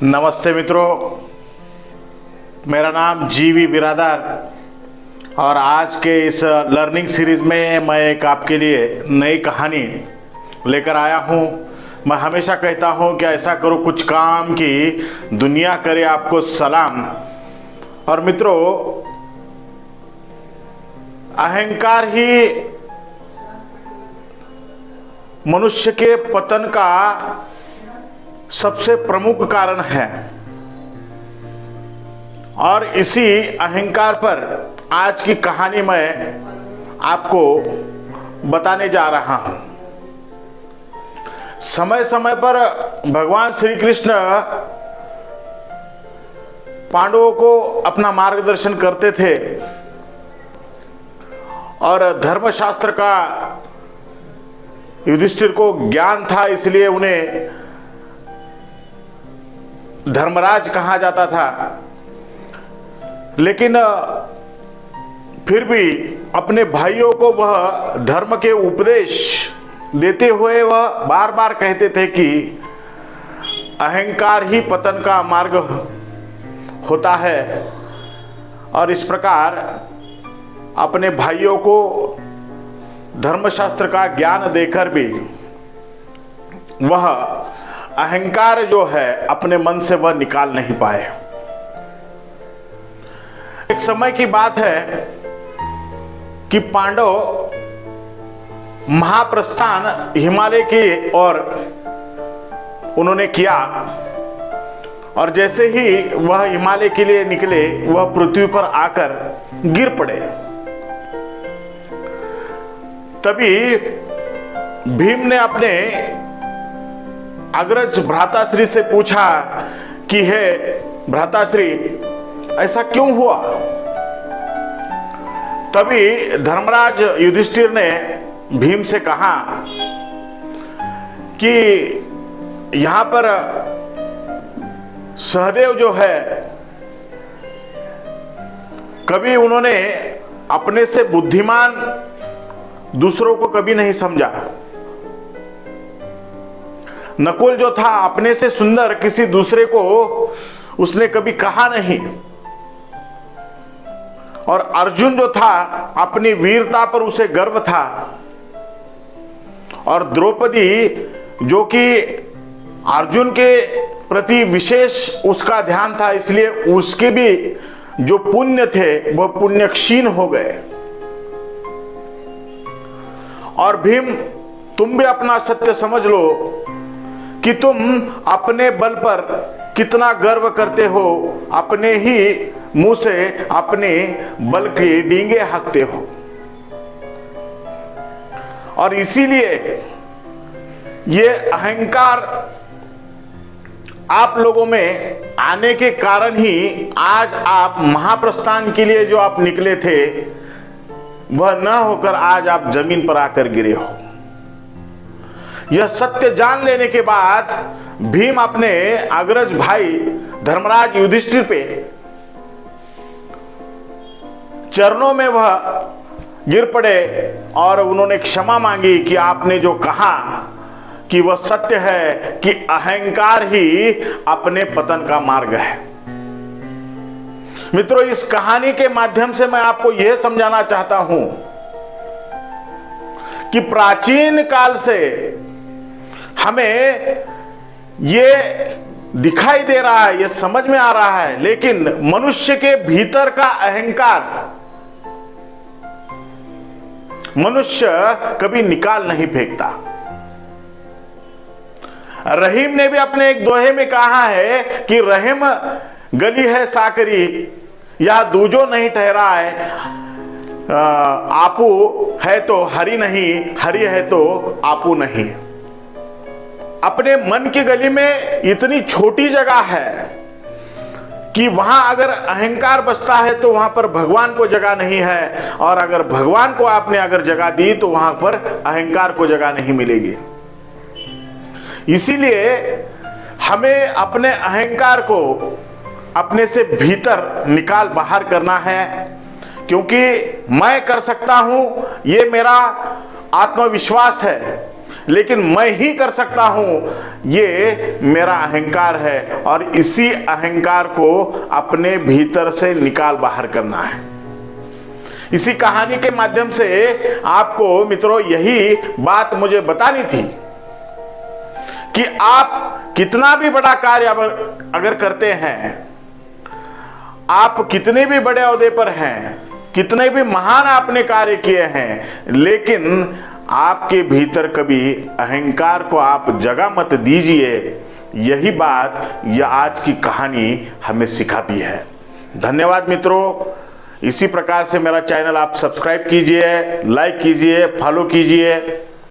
नमस्ते मित्रों, मेरा नाम जीवी बिरादर और आज के इस लर्निंग सीरीज में मैं एक आपके लिए नई कहानी लेकर आया हूँ। मैं हमेशा कहता हूँ कि ऐसा करो कुछ काम की दुनिया करे आपको सलाम। और मित्रों, अहंकार ही मनुष्य के पतन का सबसे प्रमुख कारण है और इसी अहंकार पर आज की कहानी मैं आपको बताने जा रहा हूं। समय समय पर भगवान श्री कृष्ण पांडवों को अपना मार्गदर्शन करते थे और धर्मशास्त्र का युधिष्ठिर को ज्ञान था, इसलिए उन्हें धर्मराज कहा जाता था। लेकिन फिर भी अपने भाइयों को वह धर्म के उपदेश देते हुए वह बार बार कहते थे कि अहंकार ही पतन का मार्ग होता है। और इस प्रकार अपने भाइयों को धर्मशास्त्र का ज्ञान देकर भी वह अहंकार जो है अपने मन से वह निकाल नहीं पाए। एक समय की बात है कि पांडव महाप्रस्थान हिमालय की ओर उन्होंने किया और जैसे ही वह हिमालय के लिए निकले वह पृथ्वी पर आकर गिर पड़े। तभी भीम ने अपने अग्रज भ्राताश्री से पूछा कि हे भ्राताश्री, ऐसा क्यों हुआ? तभी धर्मराज युधिष्ठिर ने भीम से कहा कि यहां पर सहदेव जो है कभी उन्होंने अपने से बुद्धिमान दूसरों को कभी नहीं समझा। नकुल जो था अपने से सुंदर किसी दूसरे को उसने कभी कहा नहीं। और अर्जुन जो था अपनी वीरता पर उसे गर्व था। और द्रौपदी जो कि अर्जुन के प्रति विशेष उसका ध्यान था, इसलिए उसके भी जो पुण्य थे वह पुण्य क्षीण हो गए। और भीम, तुम भी अपना सत्य समझ लो कि तुम अपने बल पर कितना गर्व करते हो, अपने ही मुंह से अपने बल की डींगे हाँकते हो। और इसीलिए ये अहंकार आप लोगों में आने के कारण ही आज आप महाप्रस्थान के लिए जो आप निकले थे वह न होकर आज आप जमीन पर आकर गिरे हो। यह सत्य जान लेने के बाद भीम अपने अग्रज भाई धर्मराज युधिष्ठिर पे चरणों में वह गिर पड़े और उन्होंने क्षमा मांगी कि आपने जो कहा कि वह सत्य है कि अहंकार ही अपने पतन का मार्ग है। मित्रों, इस कहानी के माध्यम से मैं आपको यह समझाना चाहता हूं कि प्राचीन काल से हमें ये दिखाई दे रहा है, ये समझ में आ रहा है, लेकिन मनुष्य के भीतर का अहंकार मनुष्य कभी निकाल नहीं फेंकता। रहीम ने भी अपने एक दोहे में कहा है कि रहीम गली है साकरी या दूजो नहीं ठहरा है, आपू है तो हरि नहीं, हरि है तो आपू नहीं। अपने मन की गली में इतनी छोटी जगह है कि वहां अगर अहंकार बसता है तो वहां पर भगवान को जगह नहीं है, और अगर भगवान को आपने अगर जगह दी तो वहां पर अहंकार को जगह नहीं मिलेगी। इसीलिए हमें अपने अहंकार को अपने से भीतर निकाल बाहर करना है, क्योंकि मैं कर सकता हूं ये मेरा आत्मविश्वास है। लेकिन मैं ही कर सकता हूं, ये मेरा अहंकार है और इसी अहंकार को अपने भीतर से निकाल बाहर करना है। इसी कहानी के माध्यम से आपको मित्रों यही बात मुझे बतानी थी कि आप कितना भी बड़ा कार्य अगर करते हैं, आप कितने भी बड़े ओहदे पर हैं, कितने भी महान आपने कार्य किए हैं, लेकिन आपके भीतर कभी अहंकार को आप जगह मत दीजिए। यही बात यह आज की कहानी हमें सिखाती है। धन्यवाद मित्रों। इसी प्रकार से मेरा चैनल आप सब्सक्राइब कीजिए, लाइक कीजिए, फॉलो कीजिए।